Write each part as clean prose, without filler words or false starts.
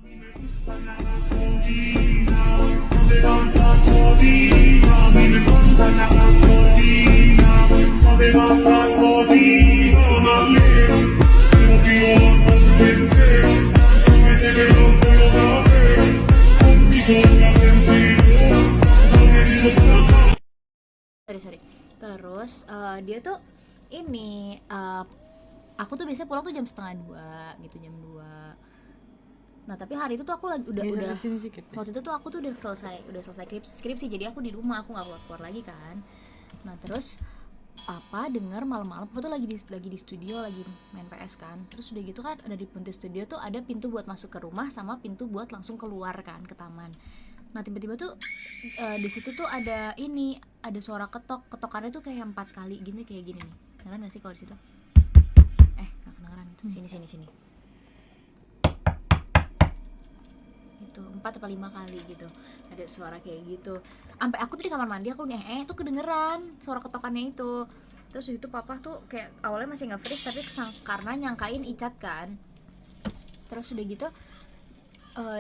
Sorry. Terus dia tuh ini aku tuh biasanya pulang tuh jam setengah 2 gitu, jam 2. Nah tapi hari itu tuh aku lagi udah Sini sedikit deh. waktu itu tuh aku tuh udah selesai skripsi, jadi aku di rumah, aku nggak keluar lagi kan. Nah terus apa dengar malam-malam aku tuh lagi di studio, lagi main PS kan. Terus udah gitu kan ada di pintu studio tuh ada pintu buat masuk ke rumah sama pintu buat langsung keluar kan ke taman. Nah tiba-tiba tuh di situ tuh ada suara ketokannya tuh kayak 4 kali gini, kayak gini nih. Kedengeran nggak sih kalau di situ? Nggak kedengeran itu. Sini gitu, 4 atau 5 kali gitu ada suara kayak gitu. Sampai aku tuh di kamar mandi, aku tuh kedengeran suara ketokannya itu. Terus itu papa tuh kayak awalnya masih nggak freeze, tapi karena nyangkain Icat kan. Terus udah gitu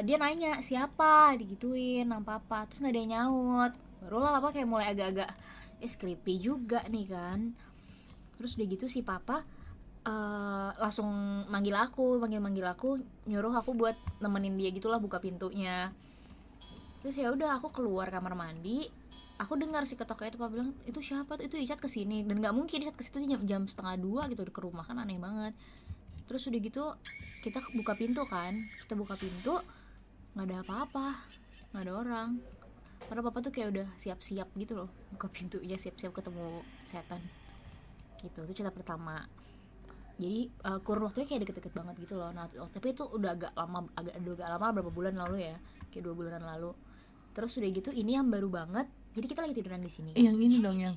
dia nanya siapa, digituin sama papa, terus nggak ada yang nyaut. Barulah papa kayak mulai agak-agak creepy juga nih kan. Terus udah gitu si papa langsung manggil aku, nyuruh aku buat nemenin dia gitulah, buka pintunya. Terus ya udah aku keluar kamar mandi, aku dengar si ketoknya itu, papa bilang itu siapa, itu Icat kesini. Dan nggak mungkin Icat kesitu jam setengah 2 gitu ke rumah, kan aneh banget. Terus udah gitu kita buka pintu, nggak ada apa-apa, nggak ada orang. Karena papa tuh kayak udah siap-siap gitu loh, buka pintunya siap-siap ketemu setan gitu. Itu cerita pertama. Jadi kurun waktunya kayak deket-deket banget gitu loh. Nah tapi itu udah agak lama, berapa bulan lalu ya, kayak 2 bulanan lalu. Terus udah gitu ini yang baru banget, jadi kita lagi tiduran di sini. Yang ini dong yang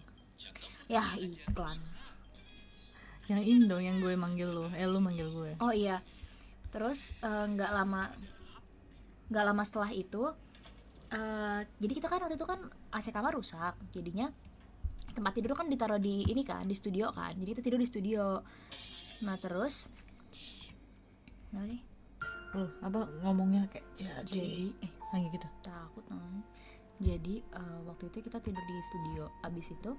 Iklan. Yang ini dong yang gue manggil lo, lu manggil gue. Oh iya. Terus nggak lama setelah itu jadi kita kan waktu itu kan AC kamar rusak, jadinya tempat tidur kan ditaruh di ini kan, di studio kan. Jadi kita tidur di studio. Nah terus Apa ngomongnya kayak jadi lagi gitu. Takut non. Jadi waktu itu kita tidur di studio. Abis itu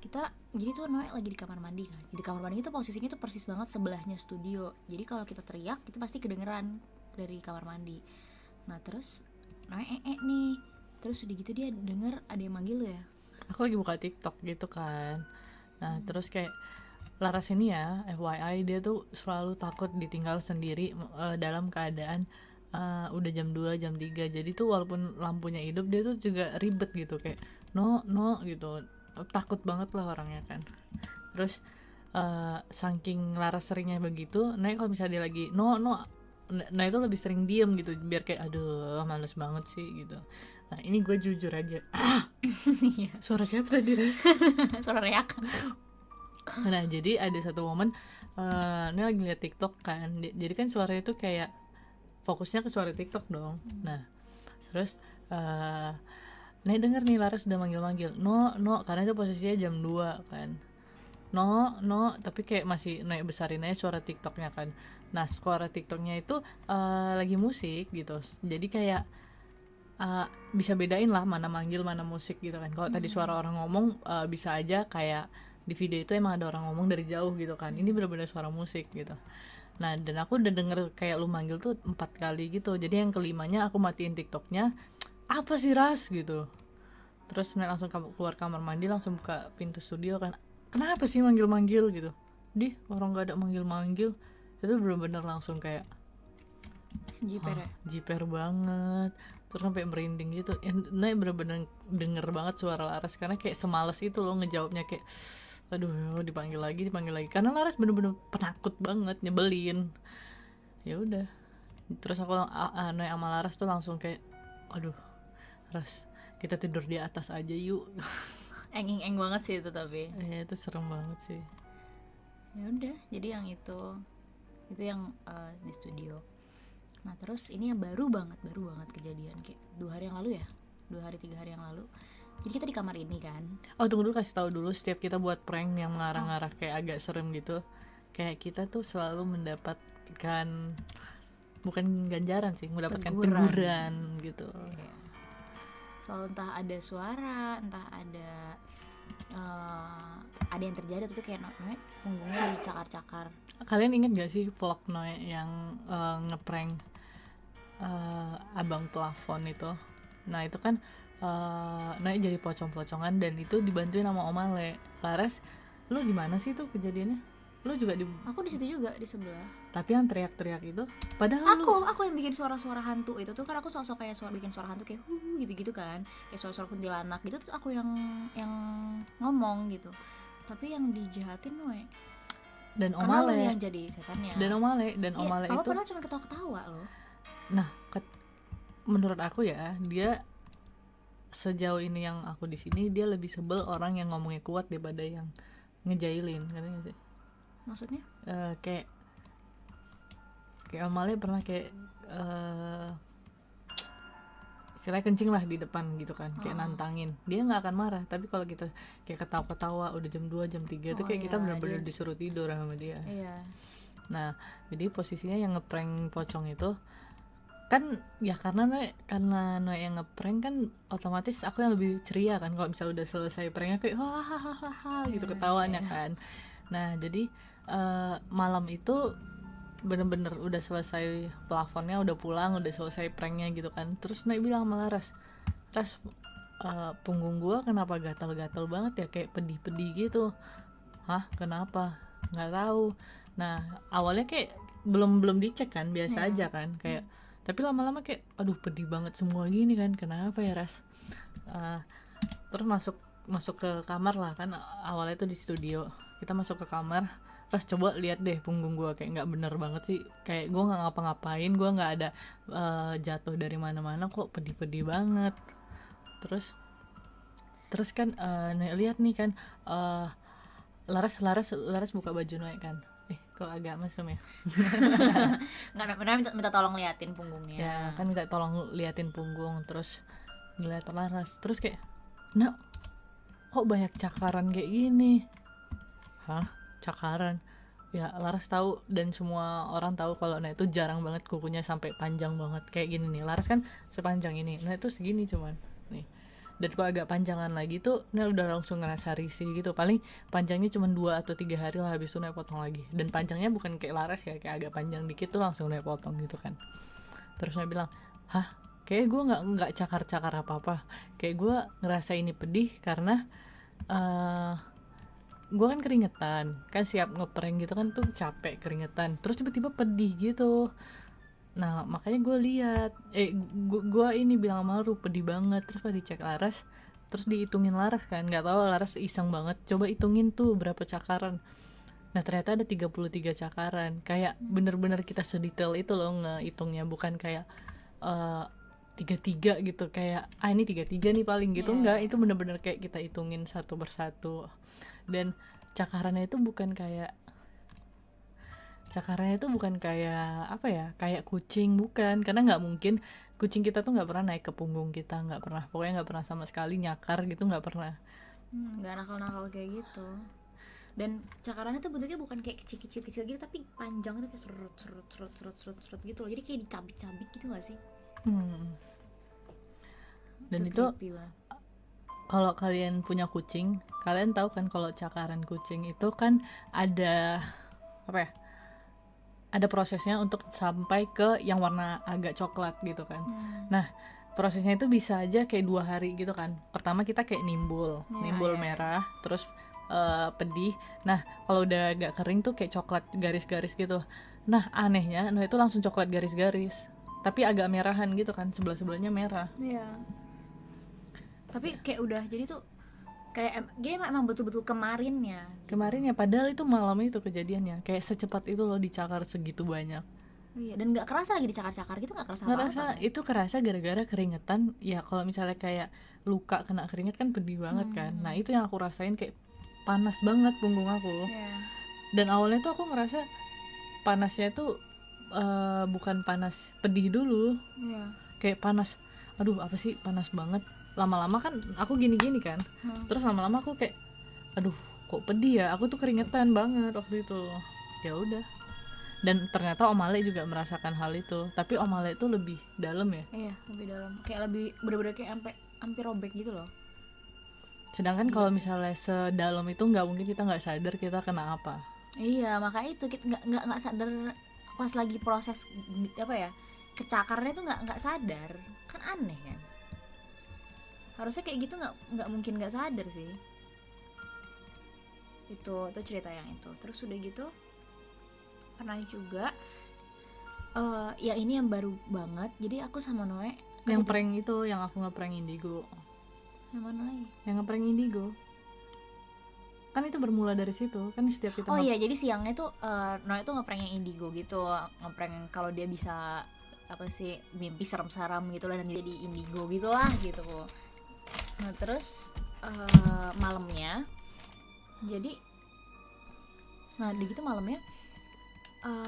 kita, jadi tuh Noe lagi di kamar mandi kan. Jadi kamar mandi itu posisinya tuh persis banget sebelahnya studio. Jadi kalau kita teriak itu pasti kedengeran dari kamar mandi. Nah terus Noe nih. Terus udah gitu dia denger ada yang manggil lo ya. Aku lagi buka TikTok gitu kan. Nah terus kayak Laras ini ya, FYI dia tuh selalu takut ditinggal sendiri dalam keadaan udah jam 2, jam 3. Jadi tuh walaupun lampunya hidup dia tuh juga ribet gitu, kayak no gitu. Takut banget lah orangnya kan. Terus saking Laras seringnya begitu, nah kalau misalnya dia lagi no, nah itu lebih sering diem gitu, biar kayak aduh males banget sih gitu. Nah ini gue jujur aja. Suara siapa tadi, Res? Suara reakan. Nah jadi ada satu momen ini lagi liat TikTok kan, jadi kan suaranya tuh kayak fokusnya ke suara TikTok dong. Nah terus Nek denger nih Laras udah manggil no karena itu posisinya jam 2 kan. No tapi kayak masih Nek besarin aja suara TikToknya kan. Nah suara TikToknya itu lagi musik gitu, jadi kayak bisa bedain lah mana manggil mana musik gitu kan. Kalau tadi suara orang ngomong bisa aja kayak di video itu emang ada orang ngomong dari jauh gitu kan, ini benar-benar suara musik gitu. Nah dan aku udah denger kayak lu manggil tuh 4 kali gitu, jadi yang kelimanya aku matiin TikToknya, apa sih Ras gitu. Terus Nek langsung keluar kamar mandi, langsung buka pintu studio kan, kenapa sih manggil-manggil gitu. Orang gak ada manggil-manggil. Itu benar-benar langsung kayak jiper banget. Terus sampai merinding gitu. Nek bener-bener denger banget suara Laras, karena kayak semales itu loh ngejawabnya, kayak aduh dipanggil lagi karena Laras bener-bener penakut banget, nyebelin. Ya udah, terus aku Nek sama Laras tuh langsung kayak aduh Ras, kita tidur di atas aja yuk. Eng banget sih itu, tapi itu serem banget sih. Ya udah, jadi yang itu yang di studio. Nah terus ini yang baru banget kejadian kayak 2 hari yang lalu ya, 2 hari 3 hari yang lalu. Jadi kita di kamar ini kan. Oh tunggu dulu, kasih tahu dulu, setiap kita buat prank yang mengarah-ngarah kayak agak serem gitu, kayak kita tuh selalu mendapatkan bukan ganjaran sih, mendapatkan Teguran. teguran gitu. Iya. Soal entah ada suara, entah ada yang terjadi tuh kayak Noe punggungnya dicakar-cakar. Kalian inget gak sih vlog Noe yang ngeprank abang plafon itu? Nah itu kan Noe jadi pocong-pocongan dan itu dibantuin sama Om Ale. Laras, lu di mana sih tuh kejadiannya? Lu juga di, Aku di situ juga di sebelah. tapi yang teriak-teriak itu padahal lu Aku yang bikin suara-suara hantu itu tuh kan aku sosok kayak bikin suara hantu kayak gitu-gitu kan, kayak suara-suara kuntilanak gitu, terus aku yang ngomong gitu. Tapi yang dijahatin Noe. dan Om Karena lu Ale yang jadi setannya. dan Om Ale dan Om Ale Apa itu, padahal cuma ketawa-ketawa loh. nah menurut aku ya, dia sejauh ini yang aku di sini dia lebih sebel orang yang ngomongnya kuat daripada yang ngejailin, kan sih? Maksudnya? Kayak Om Ale pernah kayak istilahnya kencing lah di depan gitu kan, kayak nantangin, dia nggak akan marah. Tapi kalau kita kayak ketawa-ketawa udah jam 2 jam 3 itu kayak kita benar-benar disuruh tidur sama dia. Iya. Nah jadi posisinya yang ngeprank pocong itu kan ya karena Noe yang ngeprank kan otomatis aku yang lebih ceria kan, kalau misalnya udah selesai pranknya kayak hahaha gitu ketawanya kan. Nah jadi malam itu bener-bener udah selesai plafonnya, udah pulang, udah selesai pranknya gitu kan. Terus Noe bilang sama Ras, punggung gua kenapa gatal-gatal banget ya, kayak pedih-pedih gitu. Hah, kenapa? Nggak tahu. Nah awalnya kayak belum dicek kan, biasa aja kan, kayak tapi lama-lama kayak aduh pedih banget semua gini kan, kenapa ya Ras? Terus masuk ke kamar lah kan, awalnya tuh di studio, kita masuk ke kamar, Ras coba lihat deh punggung gue, kayak nggak bener banget sih, kayak gue nggak ngapa-ngapain, gue nggak ada jatuh dari mana-mana, kok pedih-pedih banget. Terus kan lihat nih kan, Laras buka baju Noe kan, kok agak mesum ya. Nggak pernah minta tolong liatin punggungnya. Ya kan minta tolong liatin punggung, terus ngeliat Laras, terus kayak nah kok banyak cakaran kayak gini. Hah, cakaran? Ya Laras tahu dan semua orang tahu kalau Nah itu jarang banget kukunya sampai panjang banget kayak gini nih. Laras kan sepanjang ini, Nah itu segini cuman nih. Dan kok agak panjangan lagi tuh Nah udah langsung ngerasa risih gitu. Paling panjangnya cuma 2 atau 3 hari lah, habis itu Nah potong lagi. Dan panjangnya bukan kayak Laras ya, kayak agak panjang dikit tuh langsung Nah potong gitu kan. Terus Nah bilang, hah, kayak gue nggak cakar-cakar apa-apa, kayak gue ngerasa ini pedih karena gue kan keringetan kan, siap ngeprank gitu kan tuh capek keringetan, terus tiba-tiba pedih gitu. Nah makanya gue lihat gue ini bilang sama lu pedih banget. Terus pas dicek Laras, terus dihitungin Laras kan, nggak tahu Laras iseng banget coba hitungin tuh berapa cakaran. Nah ternyata ada 33 cakaran, kayak bener-bener kita sedetail itu loh ngehitungnya, bukan kayak 33 gitu, kayak ini 33 nih paling gitu. Enggak, itu bener-bener kayak kita hitungin satu persatu. Dan cakarannya itu bukan kayak apa ya, kayak kucing, bukan, karena nggak mungkin kucing kita tuh nggak pernah naik ke punggung kita, nggak pernah, pokoknya nggak pernah sama sekali nyakar gitu, nggak pernah. Nggak nakal-nakal kayak gitu. Dan cakarannya tuh bentuknya bukan kayak kecil gitu, tapi panjang tuh kayak serut gitu loh, jadi kayak dicabik-cabik gitu nggak sih? Dan itu kalau kalian punya kucing, kalian tahu kan kalau cakaran kucing itu kan ada apa ya, ada prosesnya untuk sampai ke yang warna agak coklat gitu kan. Nah prosesnya itu bisa aja kayak 2 hari gitu kan. Pertama kita kayak nimbul merah, terus pedih. Nah kalau udah agak kering tuh kayak coklat garis-garis gitu. Nah anehnya Nah itu langsung coklat garis-garis, tapi agak merahan gitu kan, sebelah-sebelahnya merah. Iya. Tapi kayak udah jadi tuh kayak dia emang betul-betul kemarin ya, padahal itu malam itu kejadiannya, kayak secepat itu loh dicakar segitu banyak. Iya, dan nggak kerasa lagi dicakar-cakar gitu, nggak kerasa apa-apa. Itu kerasa gara-gara keringetan ya. Kalau misalnya kayak luka kena keringet kan pedih banget kan. Nah itu yang aku rasain, kayak panas banget punggung aku. Dan awalnya tuh aku ngerasa panasnya tuh bukan panas pedih dulu, kayak panas, aduh apa sih panas banget. Lama-lama kan aku gini-gini kan, terus lama-lama aku kayak aduh kok pedih ya, aku tuh keringetan banget waktu itu. Ya udah, Dan ternyata Om Ale juga merasakan hal itu, tapi Om Ale itu lebih dalam ya. Iya, lebih dalam, kayak lebih bener-bener kayak sampai hampir robek gitu loh. Sedangkan kalau misalnya sedalam itu nggak mungkin kita nggak sadar kita kena apa. Iya, makanya itu kita nggak sadar pas lagi proses apa ya, kecakarnya tuh nggak sadar, kan aneh kan. Harusnya kayak gitu nggak mungkin nggak sadar sih. Itu cerita yang itu. Terus udah gitu pernah juga ya ini yang baru banget. Jadi aku sama Noe Yang prank itu, yang aku nge-prank Indigo. yang mana lagi? Yang nge-prank Indigo. Kan itu bermula dari situ. Kan setiap kita iya, jadi siangnya tuh Noe tuh ngeprank yang Indigo gitu. Ngeprank kalau dia bisa apa sih, mimpi serem-serem gitu lah, dan jadi Indigo gitulah gitu. Nah terus malamnya, jadi nah udah gitu malamnya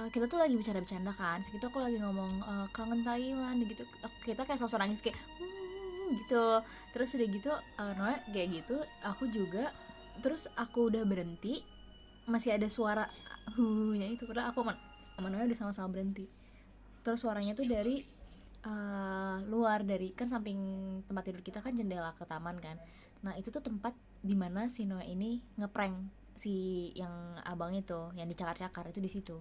kita tuh lagi bercanda-bercanda kan, segitu aku lagi ngomong kangen Thailand gitu, kita kayak sosok nangis kayak gitu. Terus udah gitu Noe kayak gitu, aku juga. Terus aku udah berhenti, masih ada suara nya itu, padahal aku sama Noe udah sama-sama berhenti. Terus suaranya tuh dari luar, dari kan samping tempat tidur kita kan jendela ke taman kan. Nah itu tuh tempat dimana si Noe ini ngeprank si yang abang itu yang dicakar-cakar itu, di situ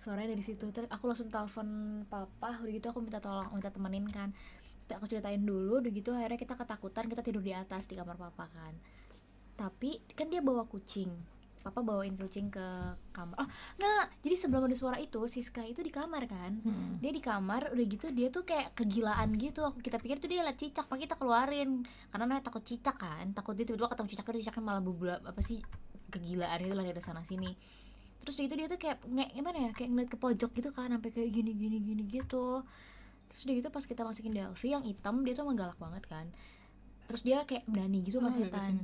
suaranya dari situ. Terus aku langsung telepon papa, udah gitu aku minta temenin kan. Terus aku ceritain dulu, udah gitu akhirnya kita ketakutan, kita tidur di atas di kamar papa kan. Tapi kan dia bawa kucing, papa bawain kucing ke kamar. Nggak, jadi sebelum ada suara itu Siska itu di kamar kan. Dia di kamar, udah gitu dia tuh kayak kegilaan gitu. Kita pikir tuh dia liat cicak, makanya kita keluarin karena Noe takut cicak kan, takut dia tiba-tiba ketemu cicaknya malah bubula apa sih, kegilaan itu lah dari sana sini. Terus itu dia tuh kayak gimana ya, kayak ngeliat ke pojok gitu kan, sampai kayak gini gitu. Terus udah gitu pas kita masukin Delphi yang hitam, dia tuh emang galak banget kan. Terus dia kayak berani gitu sama setan.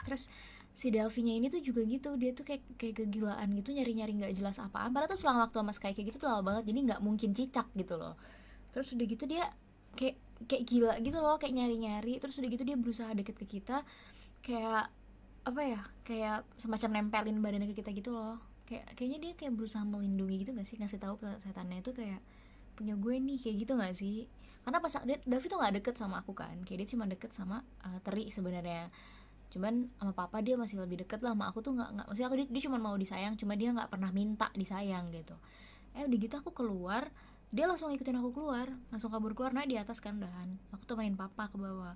Terus si Delphi-nya ini tuh juga gitu, dia tuh kayak kegilaan gitu, nyari-nyari nggak jelas apaan. Padahal tuh selang waktu sama Sky kayak gitu tuh lama banget, jadi nggak mungkin cicak gitu loh. Terus udah gitu dia kayak gila gitu loh, kayak nyari-nyari. Terus udah gitu dia berusaha deket ke kita, kayak apa ya, kayak semacam nempelin badannya ke kita gitu loh. Kayaknya dia kayak berusaha melindungi gitu nggak sih, ngasih tahu ke setannya itu kayak punya gue nih, kayak gitu nggak sih? Karena pas Delphi tuh nggak deket sama aku kan, kayak dia cuma deket sama Teri sebenarnya. Cuman sama papa dia masih lebih deket lah, sama aku tuh nggak, maksudnya aku dia cuma mau disayang, cuma dia nggak pernah minta disayang gitu. Udah gitu aku keluar, dia langsung ikutin aku keluar, langsung kabur keluar. Nah di atas kan udahan, aku temenin papa ke bawah.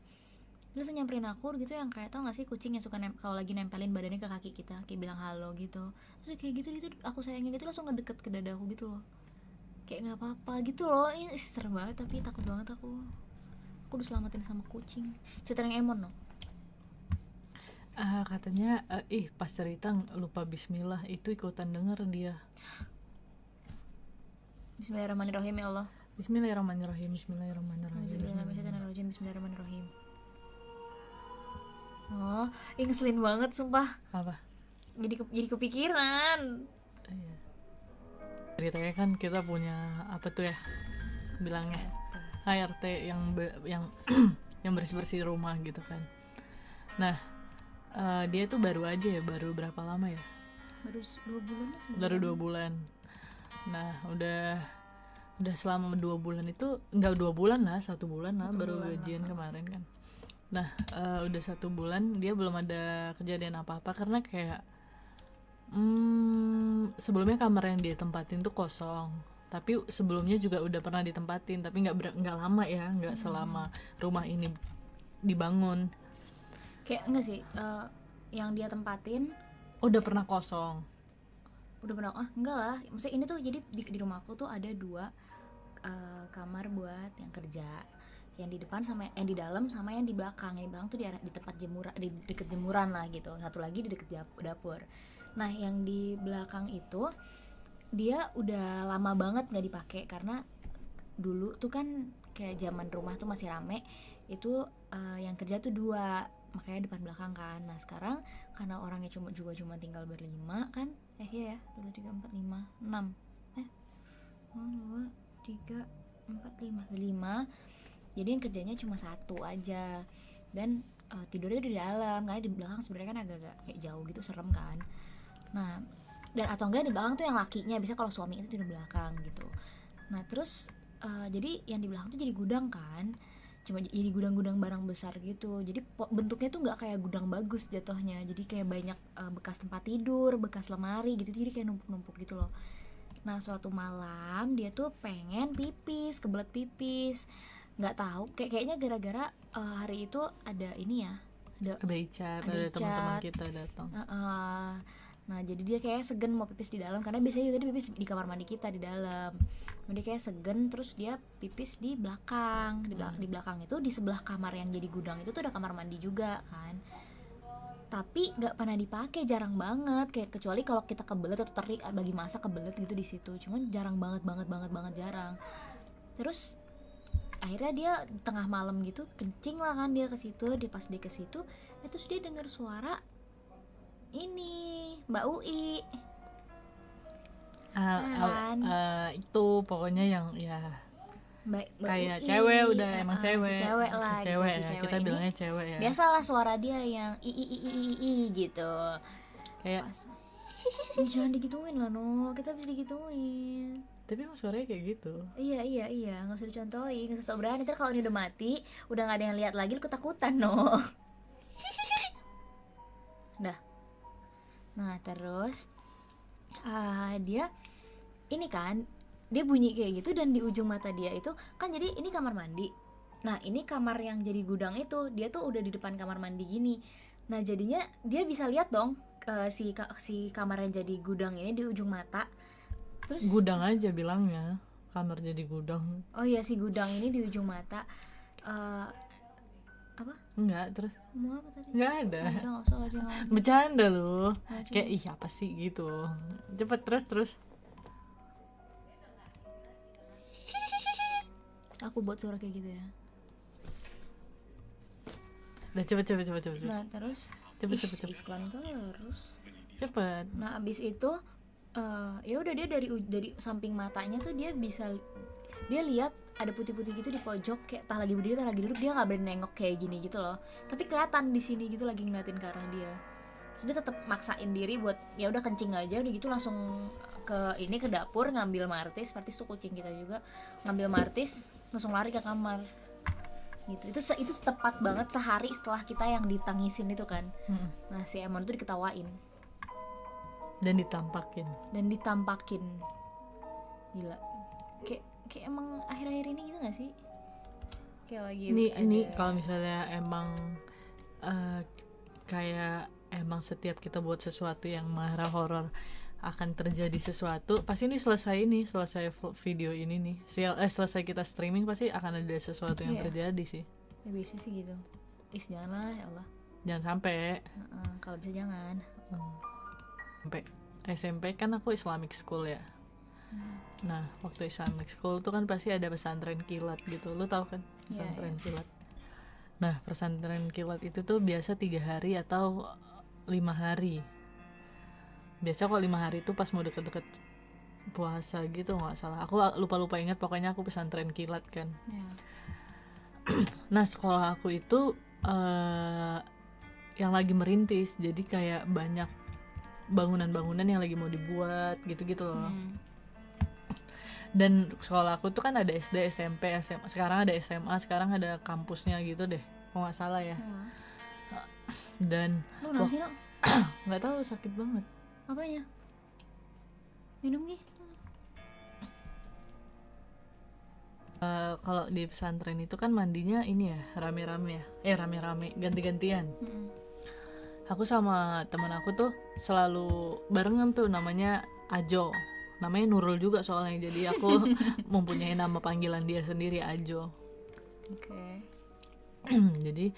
Dia langsung nyamperin aku gitu, yang kayak tau gak sih kucing yang suka kalau lagi nempelin badannya ke kaki kita, kayak bilang halo gitu. Terus kayak gitu aku sayangin gitu, langsung ngedeket ke dada aku gitu loh, kayak nggak apa-apa gitu loh. Ini serem banget, tapi takut banget aku udah selamatin sama kucing. Cerita yang Emon no. Katanya pas cerita lupa bismillah, itu ikutan denger dia. Bismillahirrahmanirrahim ya Allah. Bismillahirrahmanirrahim. Bismillahirrahmanirrahim. Oh, ngeselin banget sumpah. Apa? Jadi kepikiran. Iya. Ceritanya kan kita punya apa tuh ya bilangnya, HRT yang yang bersih-bersih rumah gitu kan. Nah, dia tuh baru berapa lama ya? Baru 2 bulan. Nah, udah selama 2 bulan itu, enggak 2 bulan lah, 1 bulan lah, baru gajian kemarin kan. Nah, udah 1 bulan dia belum ada kejadian apa-apa, karena kayak sebelumnya kamar yang dia tempatin tuh kosong. Tapi sebelumnya juga udah pernah ditempatin, tapi nggak lama ya, nggak selama rumah ini dibangun. Kayak enggak sih, yang dia tempatin udah pernah kosong. Udah pernah, enggak lah. Maksudnya ini tuh jadi di rumah aku tuh ada 2 kamar buat yang kerja, yang di depan sama yang di dalam sama yang di belakang. Yang di belakang tuh di tempat jemuran, di deket jemuran lah gitu. Satu lagi di deket dapur. Nah yang di belakang itu dia udah lama banget nggak dipakai, karena dulu tuh kan kayak zaman rumah tuh masih rame, itu yang kerja tuh 2, makanya depan belakang kan. Nah sekarang karena orangnya cuma tinggal berlima kan, iya ya 2, 3, 4, 5, 6 2, 3, 4, 5, jadi yang kerjanya cuma 1 aja, dan tidurnya tuh di dalam, karena di belakang sebenarnya kan agak-agak kayak jauh gitu, serem kan. Nah dan atau enggak di belakang tuh yang lakinya, bisa kalau suami itu tidur belakang gitu. Nah terus jadi yang di belakang tuh jadi gudang kan, cuma jadi gudang-gudang barang besar gitu. Jadi bentuknya tuh nggak kayak gudang bagus jatuhnya, jadi kayak banyak bekas tempat tidur, bekas lemari gitu, jadi kayak numpuk-numpuk gitu loh. Nah suatu malam dia tuh pengen pipis, kebelet pipis, nggak tahu kayaknya gara-gara hari itu ada ini ya, ada Icat, ada teman-teman kita datang. Nah jadi dia kayak segen mau pipis di dalam, karena biasanya juga dia pipis di kamar mandi kita di dalam. Nah, dia kayak segen, terus dia pipis di belakang. Di belakang itu, di sebelah kamar yang jadi gudang itu tuh ada kamar mandi juga kan. Tapi nggak pernah dipakai, jarang banget, kayak kecuali kalau kita kebelet atau terik bagi masak kebelet gitu di situ. Cuman jarang banget jarang. Terus akhirnya dia tengah malam gitu kencing lah kan dia ke situ. Pas dia ke situ, terus dia dengar suara ini Mbak Ui. Itu pokoknya yang ya Mbak kayak Ui. Cewek udah emang cewek. Si cewek lah, si cewek gitu. ya. Si cewek Kita ini, bilangnya cewek ya. Biasalah suara dia yang i gitu. Kayak jangan digituin lah no, kita bisa digituin. Tapi emang suaranya kayak gitu. Iya, nggak usah dicontohin, nggak usah sok berani. Ntar kalau ini udah mati, udah nggak ada yang lihat lagi, lu ketakutan no. Dah. Nah terus dia ini kan, dia bunyi kayak gitu, dan di ujung mata dia itu kan, jadi ini kamar mandi. Nah ini kamar yang jadi gudang itu, dia tuh udah di depan kamar mandi gini. Nah jadinya dia bisa lihat dong si kamar yang jadi gudang ini di ujung mata. Terus gudang aja bilangnya, kamar jadi gudang. Oh iya, si gudang ini di ujung mata. Apa? Enggak, terus Mau apa tadi? enggak ada. Udah nggak usah aja ngomong. Bercanda lu. Kayak ih apa sih gitu. Cepet terus. Aku buat suara kayak gitu ya. Udah cepet. Nah terus Cepet. iklan terus. Cepet. Nah abis itu ya udah, dia dari samping matanya tuh dia lihat ada putih-putih gitu di pojok, kayak tah lagi berdiri tah lagi duduk, dia nggak berani nengok kayak gini gitu loh, tapi kelihatan di sini gitu lagi ngeliatin ke arah dia. Terus dia tetap maksain diri buat ya udah kencing aja, udah gitu langsung ke dapur ngambil martis tuh kucing kita juga, ngambil martis langsung lari ke kamar gitu. Itu tepat banget sehari setelah kita yang ditangisin itu kan. Nah si Emon tuh diketawain dan ditampakin gila, kayak emang akhir-akhir ini gitu gak sih, kayak lagi ini kalau misalnya emang kayak emang setiap kita buat sesuatu yang marah horor akan terjadi sesuatu, pasti ini selesai video ini nih, selesai kita streaming pasti akan ada sesuatu yang terjadi sih. Ya biasa sih gitu. Janganlah ya Allah. Jangan sampai. Kalau bisa jangan. Sampai SMP kan aku Islamic school ya. Nah waktu Islamic school tuh kan pasti ada pesantren kilat gitu, lu tahu kan pesantren kilat. Nah pesantren kilat itu tuh biasa 3 hari atau 5 hari. Biasa kalau 5 hari itu pas mau deket-deket puasa gitu nggak salah. Aku lupa ingat, pokoknya aku pesantren kilat kan. Nah sekolah aku itu yang lagi merintis, jadi kayak banyak bangunan-bangunan yang lagi mau dibuat gitu-gitu loh. Dan sekolah aku tuh kan ada SD, SMP, SMA, sekarang ada SMA, sekarang ada kampusnya gitu deh, kalau nggak salah ya. Dan nggak tahu, sakit banget. Apanya? Minum nih. Kalau di pesantren itu kan mandinya ini ya rame-rame ya, rame-rame ganti-gantian. Aku sama teman aku tuh selalu barengan tuh, namanya Ajo. Namanya Nurul juga soalnya, jadi aku mempunyai nama panggilan dia sendiri, Ajo. Oke. Jadi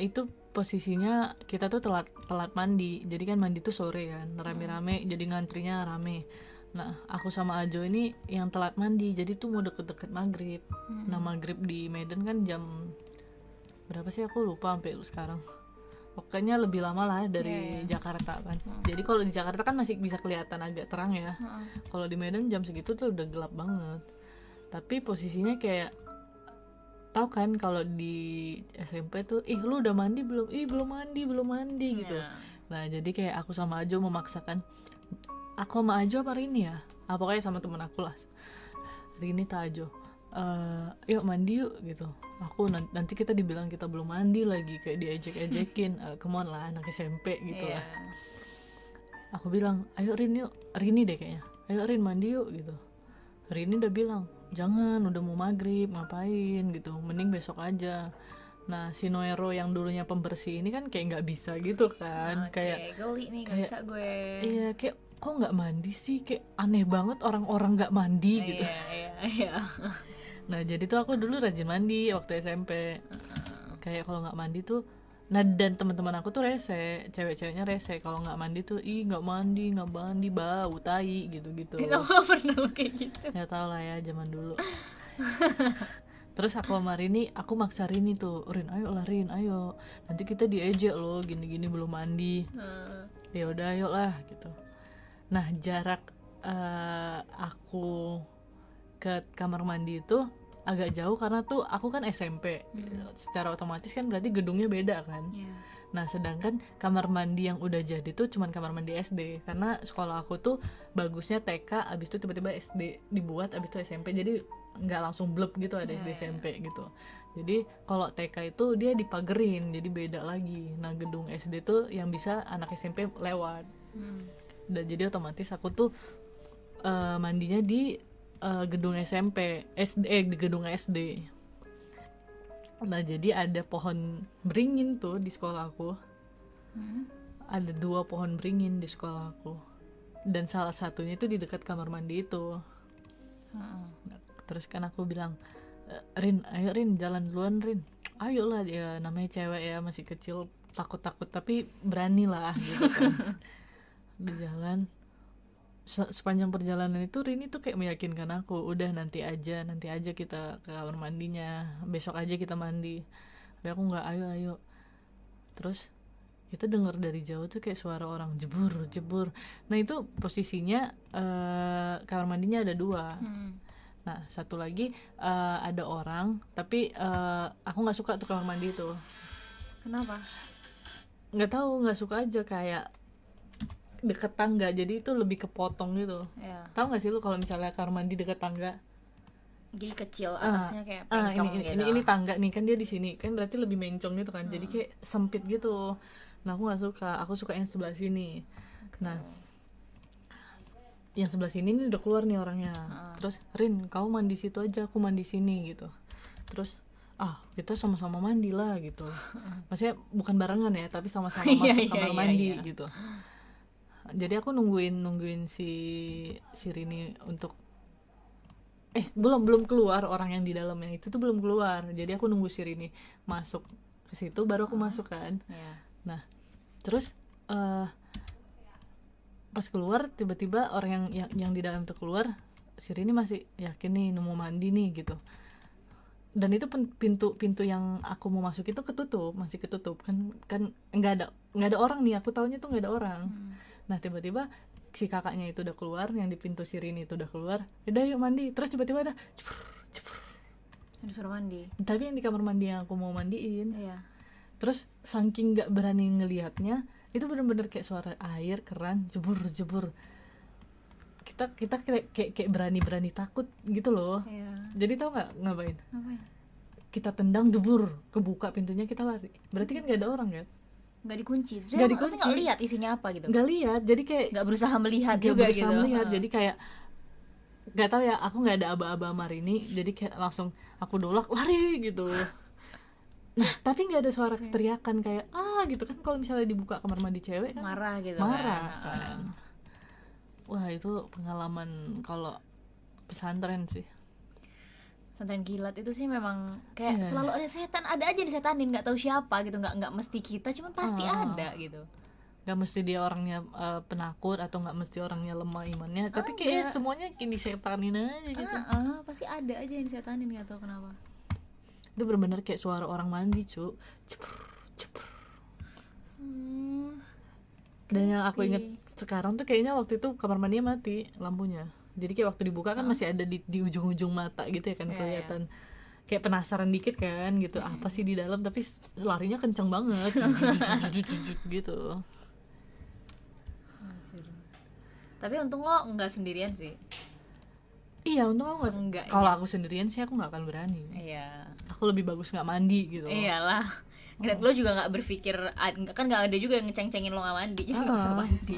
itu posisinya kita tuh telat mandi. Jadi kan mandi tuh sore kan, rame-rame, jadi ngantrinya rame. Nah aku sama Ajo ini yang telat mandi, jadi tuh mau deket-deket maghrib. Nah maghrib di Medan kan jam berapa sih aku lupa sampai sekarang. Pokoknya lebih lama lah dari Jakarta kan. Jadi kalau di Jakarta kan masih bisa kelihatan agak terang ya. Kalau di Medan jam segitu tuh udah gelap banget. Tapi posisinya kayak, tahu kan kalau di SMP tuh, lu udah mandi belum? Belum mandi gitu. Nah jadi kayak aku sama Ajo memaksakan, aku sama Ajo apa Rini ya, pokoknya sama temen aku lah, Rini tak Ajo, yuk mandi yuk gitu. Aku nanti kita dibilang kita belum mandi lagi, kayak diejek-ejekin. Come on lah, anak SMP gitu lah. Aku bilang ayo Rin yuk, Rini deh kayaknya, ayo Rin mandi yuk gitu. Rini udah bilang jangan, udah mau maghrib, ngapain gitu, mending besok aja. Nah si Noero yang dulunya pembersih ini kan kayak nggak bisa gitu kan, kayak geli nih, nggak bisa gue. iya kayak kok nggak mandi sih, kayak aneh banget orang-orang nggak mandi gitu. Iya. Nah jadi tuh aku dulu rajin mandi waktu SMP. Kayak kalau nggak mandi tuh, nah dan teman-teman aku tuh rese, cewek-ceweknya rese kalau nggak mandi tuh, nggak mandi bau tai gitu-gitu. Kamu pernah lo kayak gitu? Ya tau lah ya zaman dulu. Terus aku sama Rini, aku maksa Rini tuh, Rin ayo lah Rin, ayo, nanti kita diejek loh gini-gini belum mandi. Ya udah ayo lah gitu. Nah jarak aku ke kamar mandi itu agak jauh karena tuh aku kan SMP. Secara otomatis kan berarti gedungnya beda kan. Nah sedangkan kamar mandi yang udah jadi tuh cuman kamar mandi SD, karena sekolah aku tuh bagusnya TK, abis itu tiba-tiba SD dibuat, abis itu SMP, jadi nggak langsung blep gitu, ada SD SMP gitu. Jadi kalau TK itu dia dipagerin, jadi beda lagi. Nah gedung SD tuh yang bisa anak SMP lewat. Dan jadi otomatis aku tuh mandinya di gedung SMP, di gedung SD. Nah jadi ada pohon beringin tuh di sekolah aku. Ada 2 pohon beringin di sekolah aku, dan salah satunya itu di dekat kamar mandi itu. Terus kan aku bilang, Rin ayo Rin, jalan duluan Rin, ayo lah, ya namanya cewek ya, masih kecil, takut tapi berani lah gitu kan. Di jalan, sepanjang perjalanan itu Rini tuh kayak meyakinkan aku, udah nanti aja kita ke kamar mandinya, besok aja kita mandi. Tapi aku nggak, ayo. Terus kita dengar dari jauh tuh kayak suara orang jebur. Nah itu posisinya kamar mandinya ada 2. Nah satu lagi ada orang, tapi aku nggak suka tuh kamar mandi itu. Kenapa? Nggak tahu, nggak suka aja, kayak deket tangga, jadi itu lebih kepotong gitu. Tahu nggak sih lu kalau misalnya kamar mandi deket tangga, jadi kecil, atasnya kayak pencong gitu. Ini tangga nih kan, dia di sini kan berarti lebih mencong gitu kan. Jadi kayak sempit gitu. Nah aku nggak suka, aku suka yang sebelah sini. Nah yang sebelah sini nih udah keluar nih orangnya. Terus Rin, kau mandi situ aja, aku mandi sini gitu. Terus kita sama-sama mandi lah gitu. Maksudnya bukan barengan ya, tapi sama-sama masuk kamar mandi gitu. Jadi aku nungguin si Rini untuk belum keluar, orang yang di dalam yang itu tuh belum keluar. Jadi aku nunggu si Rini masuk ke situ baru aku masuk kan. Nah terus pas keluar tiba-tiba orang yang di dalam tuh keluar, si Rini masih yakin nih nemu mandi nih gitu. Dan itu pintu yang aku mau masuk itu masih ketutup kan nggak ada orang nih, aku taunya tuh nggak ada orang. Nah tiba-tiba si kakaknya itu udah keluar, yang di pintu Rini itu udah keluar, udah yuk mandi. Terus tiba-tiba ada disuruh mandi, tapi yang di kamar mandi yang aku mau mandiin. Terus saking nggak berani ngelihatnya, itu bener-bener kayak suara air keran jebur. Kita kayak berani takut gitu loh. Jadi tau nggak ngapain? Kita tendang jebur, kebuka pintunya, kita lari. Berarti kan nggak ada orang kan? Nggak dikunci. Nggak lihat isinya apa gitu. Nggak lihat, jadi kayak nggak berusaha melihat juga gitu. Jadi kayak nggak tahu ya, aku nggak ada aba-aba sama Rini, jadi kayak langsung aku dolak lari gitu. Nah tapi nggak ada suara teriakan kayak gitu kan, kalau misalnya dibuka kamar mandi cewek kan marah gitu kan. Wah itu pengalaman kalau pesantren sih. Pesantren kilat itu sih memang kayak selalu ada setan, ada aja disetanin, nggak tahu siapa gitu, nggak mesti kita, cuman pasti ada gitu. Nggak mesti dia orangnya penakut, atau nggak mesti orangnya lemah imannya, tapi kayak semuanya kini disetanin aja gitu. Pasti ada aja yang disetanin, nggak tahu kenapa. Itu benar-benar kayak suara orang mandi cu, cepur. Dan yang aku inget sekarang tuh kayaknya waktu itu kamar mandinya mati lampunya. Jadi kayak waktu dibuka kan masih ada di ujung-ujung mata gitu ya kan, kelihatan. Kayak penasaran dikit kan gitu, apa sih di dalam, tapi larinya kenceng banget gitu. Tapi untung lo nggak sendirian sih. Iya, untung aku Seenggaknya. kalau aku sendirian sih aku nggak akan berani. Iya. Aku lebih bagus nggak mandi gitu. Iyalah. Dan lo juga nggak berpikir, kan nggak ada juga yang ngeceng-cengin lo nggak mandi, jadi nggak usah mandi.